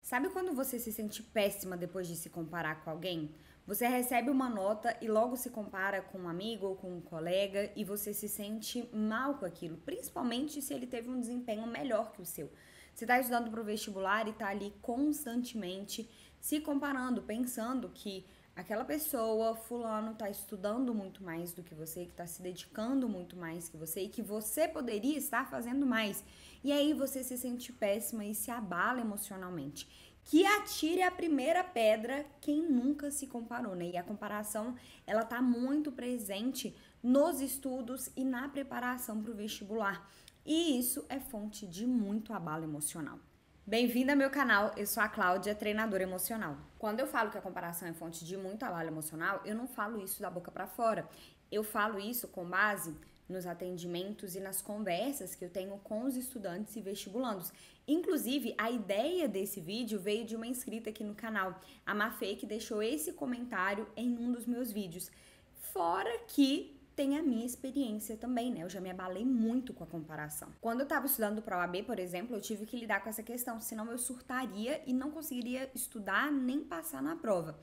Sabe quando você se sente péssima depois de se comparar com alguém? Você recebe uma nota e logo se compara com um amigo ou com um colega e você se sente mal com aquilo, principalmente se ele teve um desempenho melhor que o seu. Você está estudando para o vestibular e está ali constantemente se comparando, pensando que aquela pessoa, fulano, está estudando muito mais do que você, que está se dedicando muito mais que você e que você poderia estar fazendo mais. E aí você se sente péssima e se abala emocionalmente. Que atire a primeira pedra quem nunca se comparou, né? E a comparação, ela tá muito presente nos estudos e na preparação para o vestibular. E isso é fonte de muito abalo emocional. Bem-vinda ao meu canal, eu sou a Cláudia, treinadora emocional. Quando eu falo que a comparação é fonte de muito abalo emocional, eu não falo isso da boca para fora. Eu falo isso com base nos atendimentos e nas conversas que eu tenho com os estudantes e vestibulandos. Inclusive, a ideia desse vídeo veio de uma inscrita aqui no canal, a Mafê, que deixou esse comentário em um dos meus vídeos. Fora que tem a minha experiência também, né? Eu já me abalei muito com a comparação. Quando eu tava estudando para a OAB, por exemplo, eu tive que lidar com essa questão, senão eu surtaria e não conseguiria estudar nem passar na prova.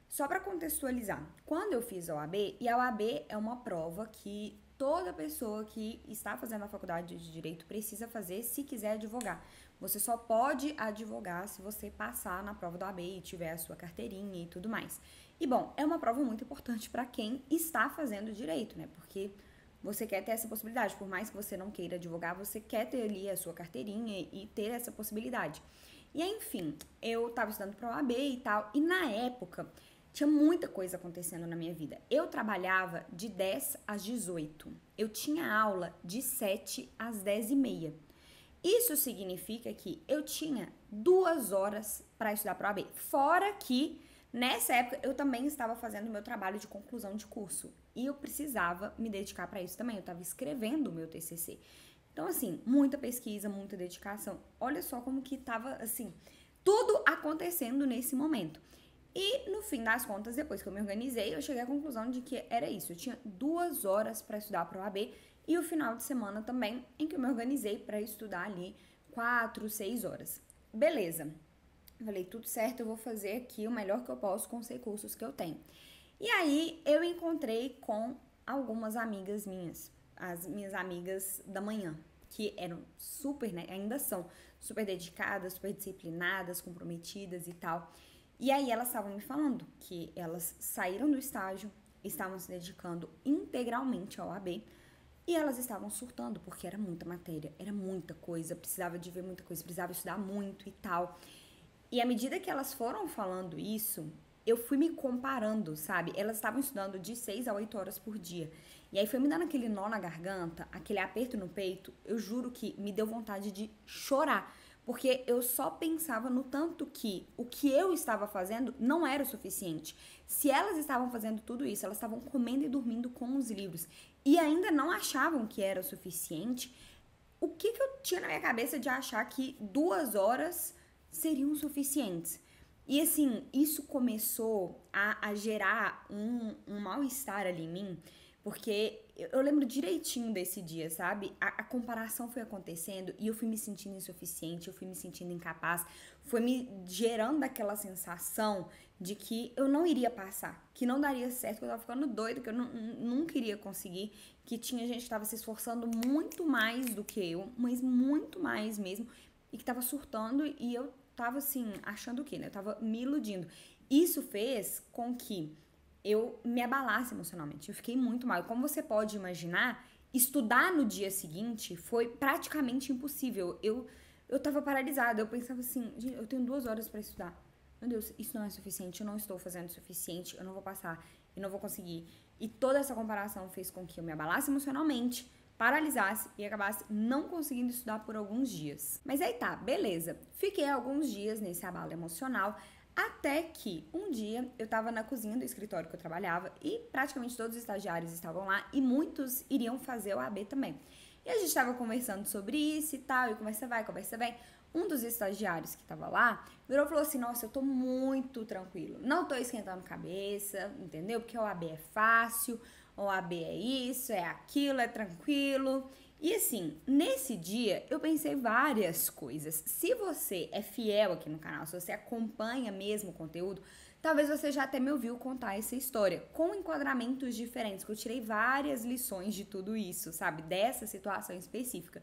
Só para contextualizar, quando eu fiz a OAB, e a OAB é uma prova que toda pessoa que está fazendo a faculdade de Direito precisa fazer se quiser advogar. Você só pode advogar se você passar na prova da OAB e tiver a sua carteirinha e tudo mais. E bom, é uma prova muito importante para quem está fazendo Direito, né? Porque você quer ter essa possibilidade, por mais que você não queira advogar, você quer ter ali a sua carteirinha e ter essa possibilidade. E aí, enfim, eu estava estudando para a OAB e tal, e na época tinha muita coisa acontecendo na minha vida. Eu trabalhava de 10 às 18. Eu tinha aula de 7 às 10h30. Isso significa que eu tinha 2 horas para estudar para a OAB. Fora que, nessa época, eu também estava fazendo meu trabalho de conclusão de curso. E eu precisava me dedicar para isso também. Eu estava escrevendo o meu TCC. Então, assim, muita pesquisa, muita dedicação. Olha só como que estava, assim, tudo acontecendo nesse momento. E no fim das contas, depois que eu me organizei, eu cheguei à conclusão de que era isso. Eu tinha 2 horas para estudar para o OAB e o final de semana também, em que eu me organizei para estudar ali 4, 6 horas. Beleza. Falei, tudo certo, eu vou fazer aqui o melhor que eu posso com os recursos que eu tenho. E aí eu encontrei com algumas amigas minhas, as minhas amigas da manhã, que eram super, né, ainda são super dedicadas, super disciplinadas, comprometidas e tal. E aí elas estavam me falando que elas saíram do estágio, estavam se dedicando integralmente ao AB e elas estavam surtando porque era muita matéria, era muita coisa, precisava de ver muita coisa, precisava estudar muito e tal. E à medida que elas foram falando isso, eu fui me comparando, sabe? Elas estavam estudando de 6 a 8 horas por dia. E aí foi me dando aquele nó na garganta, aquele aperto no peito, eu juro que me deu vontade de chorar. Porque eu só pensava no tanto que o que eu estava fazendo não era o suficiente. Se elas estavam fazendo tudo isso, elas estavam comendo e dormindo com os livros e ainda não achavam que era o suficiente, o que eu tinha na minha cabeça de achar que 2 horas seriam suficientes? E assim, isso começou a gerar um mal-estar ali em mim, porque eu lembro direitinho desse dia, sabe? A comparação foi acontecendo e eu fui me sentindo insuficiente, eu fui me sentindo incapaz, foi me gerando aquela sensação de que eu não iria passar, que não daria certo, que eu tava ficando doida, que eu nunca iria conseguir, que tinha gente que tava se esforçando muito mais do que eu, mas muito mais mesmo, e que tava surtando e eu tava assim, achando o quê, né? Eu tava me iludindo. Isso fez com que eu me abalasse emocionalmente. Eu fiquei muito mal. Como você pode imaginar, estudar no dia seguinte foi praticamente impossível. Eu tava paralisada. Eu pensava assim, gente, eu tenho 2 horas pra estudar. Meu Deus, isso não é suficiente. Eu não estou fazendo o suficiente. Eu não vou passar. Eu não vou conseguir. E toda essa comparação fez com que eu me abalasse emocionalmente, paralisasse e acabasse não conseguindo estudar por alguns dias. Mas aí tá, beleza. Fiquei alguns dias nesse abalo emocional. Até que um dia eu tava na cozinha do escritório que eu trabalhava e praticamente todos os estagiários estavam lá e muitos iriam fazer o AB também. E a gente tava conversando sobre isso e tal, e conversa vai, conversa vem. Um dos estagiários que tava lá virou e falou assim: nossa, eu tô muito tranquilo, não tô esquentando cabeça, entendeu? Porque o AB é fácil, o AB é isso, é aquilo, é tranquilo. E assim, nesse dia eu pensei várias coisas. Se você é fiel aqui no canal, se você acompanha mesmo o conteúdo, talvez você já até me ouviu contar essa história, com enquadramentos diferentes, que eu tirei várias lições de tudo isso, sabe? Dessa situação específica.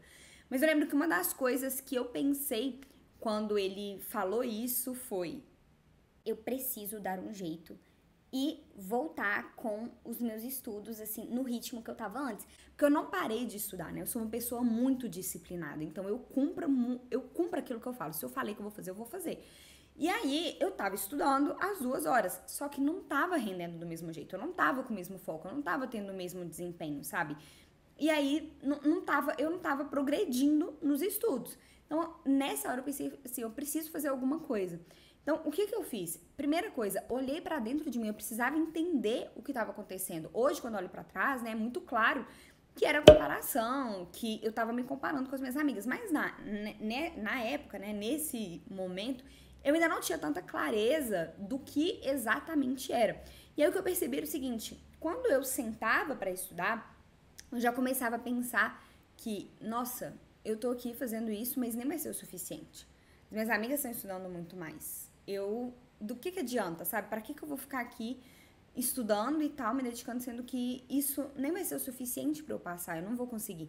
Mas eu lembro que uma das coisas que eu pensei quando ele falou isso foi: eu preciso dar um jeito e voltar com os meus estudos, assim, no ritmo que eu tava antes. Porque eu não parei de estudar, né? Eu sou uma pessoa muito disciplinada, então eu cumpro aquilo que eu falo. Se eu falei que eu vou fazer, eu vou fazer. E aí, eu tava estudando às 2 horas, só que não tava rendendo do mesmo jeito, eu não tava com o mesmo foco, eu não tava tendo o mesmo desempenho, sabe? E aí, eu não tava progredindo nos estudos. Então, nessa hora eu pensei assim, eu preciso fazer alguma coisa. Então, o que eu fiz? Primeira coisa, olhei pra dentro de mim, eu precisava entender o que estava acontecendo. Hoje, quando eu olho pra trás, né, é muito claro que era comparação, que eu tava me comparando com as minhas amigas. Mas na época, né, nesse momento, eu ainda não tinha tanta clareza do que exatamente era. E aí o que eu percebi era o seguinte: quando eu sentava pra estudar, eu já começava a pensar que, nossa, eu tô aqui fazendo isso, mas nem vai ser o suficiente. As minhas amigas estão estudando muito mais. Do que adianta, sabe? Para que eu vou ficar aqui estudando e tal, me dedicando, sendo que isso nem vai ser o suficiente para eu passar, eu não vou conseguir.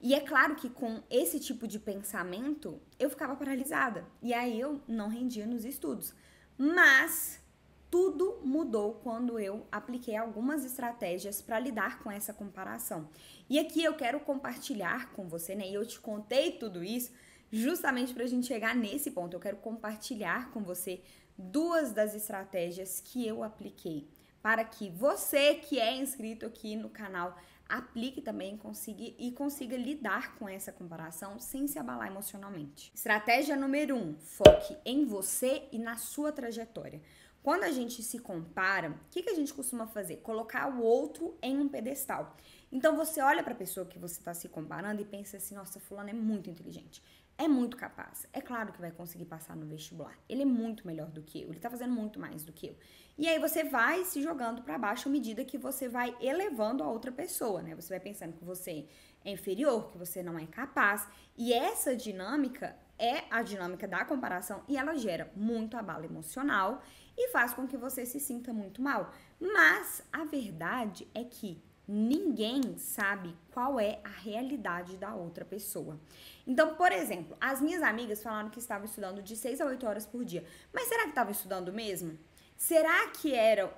E é claro que com esse tipo de pensamento, eu ficava paralisada. E aí eu não rendia nos estudos. Mas tudo mudou quando eu apliquei algumas estratégias para lidar com essa comparação. E aqui eu quero compartilhar com você, né? E eu te contei tudo isso justamente para a gente chegar nesse ponto. Eu quero compartilhar com você 2 das estratégias que eu apliquei para que você que é inscrito aqui no canal aplique também consiga lidar com essa comparação sem se abalar emocionalmente. Estratégia número 1, foque em você e na sua trajetória. Quando a gente se compara, o que a gente costuma fazer? Colocar o outro em um pedestal. Então você olha para a pessoa que você está se comparando e pensa assim: nossa, fulano é muito inteligente, é muito capaz, é claro que vai conseguir passar no vestibular, ele é muito melhor do que eu, ele tá fazendo muito mais do que eu. E aí você vai se jogando para baixo à medida que você vai elevando a outra pessoa, né? Você vai pensando que você é inferior, que você não é capaz. E essa dinâmica é a dinâmica da comparação e ela gera muito abalo emocional e faz com que você se sinta muito mal. Mas a verdade é que ninguém sabe qual é a realidade da outra pessoa. Então, por exemplo, as minhas amigas falaram que estavam estudando de 6 a 8 horas por dia. Mas será que estavam estudando mesmo? Será que era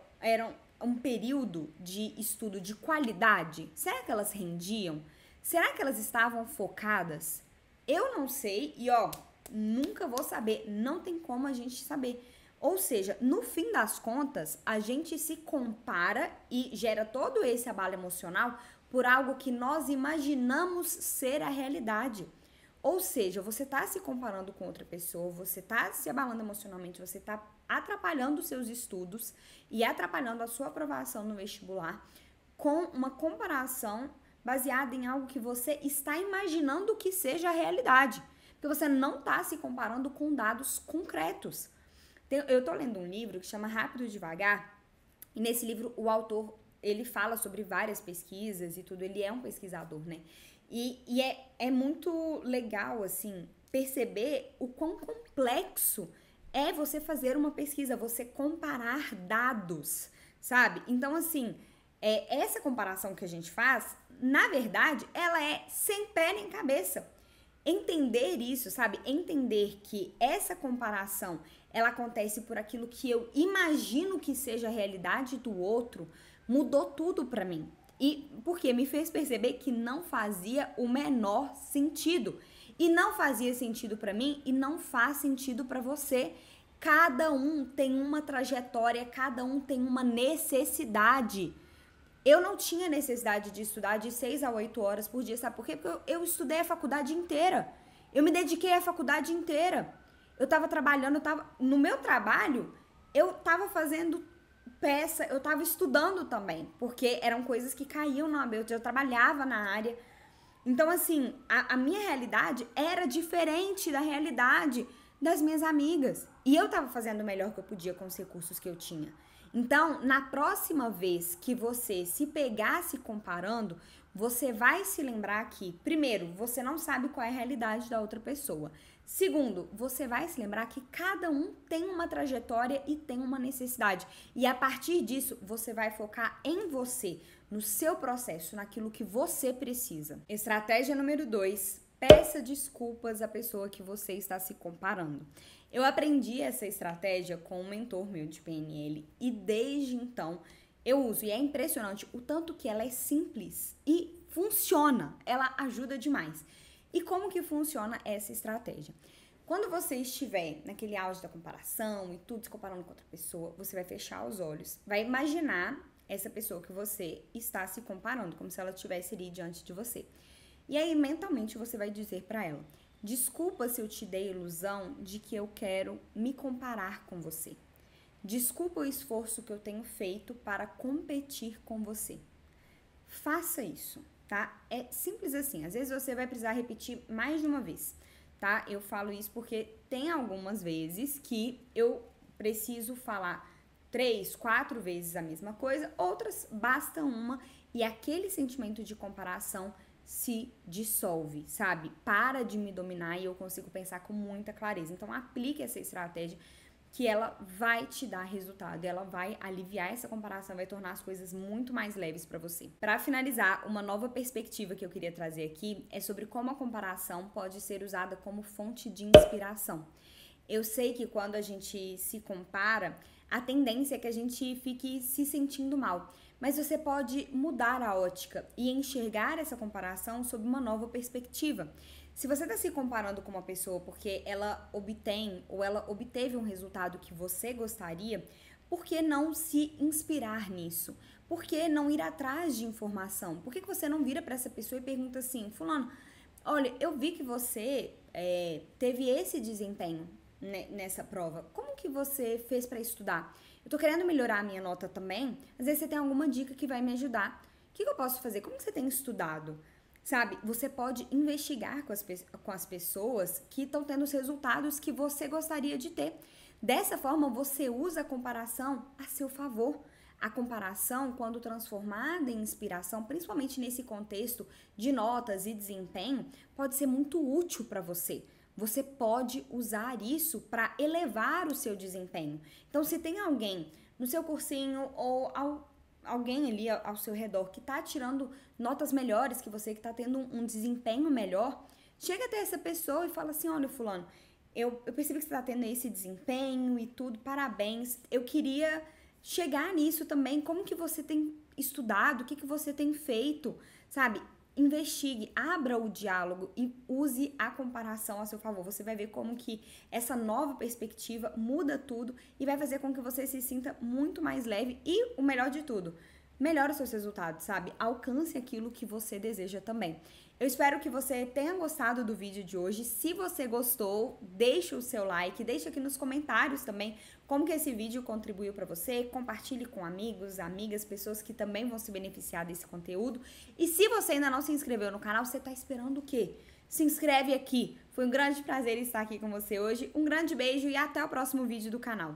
um período de estudo de qualidade? Será que elas rendiam? Será que elas estavam focadas? Eu não sei e, nunca vou saber. Não tem como a gente saber. Ou seja, no fim das contas, a gente se compara e gera todo esse abalo emocional por algo que nós imaginamos ser a realidade. Ou seja, você está se comparando com outra pessoa, você está se abalando emocionalmente, você está atrapalhando os seus estudos e atrapalhando a sua aprovação no vestibular com uma comparação baseada em algo que você está imaginando que seja a realidade. Porque você não está se comparando com dados concretos. Eu tô lendo um livro que chama Rápido e Devagar, e nesse livro o autor, ele fala sobre várias pesquisas e tudo, ele é um pesquisador, né? E é muito legal, assim, perceber o quão complexo é você fazer uma pesquisa, você comparar dados, sabe? Então, assim, essa comparação que a gente faz, na verdade, ela é sem pé nem cabeça. Entender isso, sabe? Entender que essa comparação, ela acontece por aquilo que eu imagino que seja a realidade do outro, mudou tudo pra mim. E porque me fez perceber que não fazia o menor sentido. E não fazia sentido pra mim e não faz sentido pra você. Cada um tem uma trajetória, cada um tem uma necessidade. Eu não tinha necessidade de estudar de 6 a 8 horas por dia, sabe por quê? Porque eu estudei a faculdade inteira. Eu me dediquei à faculdade inteira. Eu tava trabalhando, no meu trabalho, eu tava fazendo peça, eu tava estudando também, porque eram coisas que caíam na AB, eu trabalhava na área. Então, assim, a minha realidade era diferente da realidade das minhas amigas. E eu tava fazendo o melhor que eu podia com os recursos que eu tinha. Então, na próxima vez que você se pegasse comparando, você vai se lembrar que, primeiro, você não sabe qual é a realidade da outra pessoa. Segundo, você vai se lembrar que cada um tem uma trajetória e tem uma necessidade. E a partir disso, você vai focar em você, no seu processo, naquilo que você precisa. Estratégia número 2, peça desculpas à pessoa que você está se comparando. Eu aprendi essa estratégia com um mentor meu de PNL e desde então eu uso. E é impressionante o tanto que ela é simples e funciona. Ela ajuda demais. E como que funciona essa estratégia? Quando você estiver naquele auge da comparação e tudo se comparando com outra pessoa, você vai fechar os olhos, vai imaginar essa pessoa que você está se comparando, como se ela estivesse ali diante de você. E aí, mentalmente, você vai dizer para ela: desculpa se eu te dei a ilusão de que eu quero me comparar com você. Desculpa o esforço que eu tenho feito para competir com você. Faça isso, tá? É simples assim. Às vezes você vai precisar repetir mais de uma vez, tá? Eu falo isso porque tem algumas vezes que eu preciso falar 3, 4 vezes a mesma coisa, outras basta uma e aquele sentimento de comparação se dissolve, sabe? Para de me dominar e eu consigo pensar com muita clareza. Então aplique essa estratégia que ela vai te dar resultado, ela vai aliviar essa comparação, vai tornar as coisas muito mais leves para você. Para finalizar, uma nova perspectiva que eu queria trazer aqui é sobre como a comparação pode ser usada como fonte de inspiração. Eu sei que quando a gente se compara, a tendência é que a gente fique se sentindo mal, mas você pode mudar a ótica e enxergar essa comparação sob uma nova perspectiva. Se você está se comparando com uma pessoa porque ela obtém ou ela obteve um resultado que você gostaria, por que não se inspirar nisso? Por que não ir atrás de informação? Por que você não vira para essa pessoa e pergunta assim: fulano, olha, eu vi que você teve esse desempenho nessa prova. Como que você fez para estudar? Eu tô querendo melhorar a minha nota também. Às vezes você tem alguma dica que vai me ajudar. O que eu posso fazer? Como você tem estudado? Sabe, você pode investigar com as pessoas que estão tendo os resultados que você gostaria de ter. Dessa forma, você usa a comparação a seu favor. A comparação, quando transformada em inspiração, principalmente nesse contexto de notas e desempenho, pode ser muito útil para você. Você pode usar isso para elevar o seu desempenho. Então, se tem alguém no seu cursinho ou alguém ali ao seu redor que está tirando notas melhores que você, que está tendo um desempenho melhor, chega até essa pessoa e fala assim: olha, fulano, eu percebi que você está tendo esse desempenho e tudo, parabéns, eu queria chegar nisso também, como que você tem estudado, o que você tem feito, sabe? Investigue, abra o diálogo e use a comparação a seu favor. Você vai ver como que essa nova perspectiva muda tudo e vai fazer com que você se sinta muito mais leve e, o melhor de tudo, melhore os seus resultados, sabe? Alcance aquilo que você deseja também. Eu espero que você tenha gostado do vídeo de hoje. Se você gostou, deixa o seu like, deixa aqui nos comentários também como que esse vídeo contribuiu para você. Compartilhe com amigos, amigas, pessoas que também vão se beneficiar desse conteúdo. E se você ainda não se inscreveu no canal, você tá esperando o quê? Se inscreve aqui. Foi um grande prazer estar aqui com você hoje. Um grande beijo e até o próximo vídeo do canal.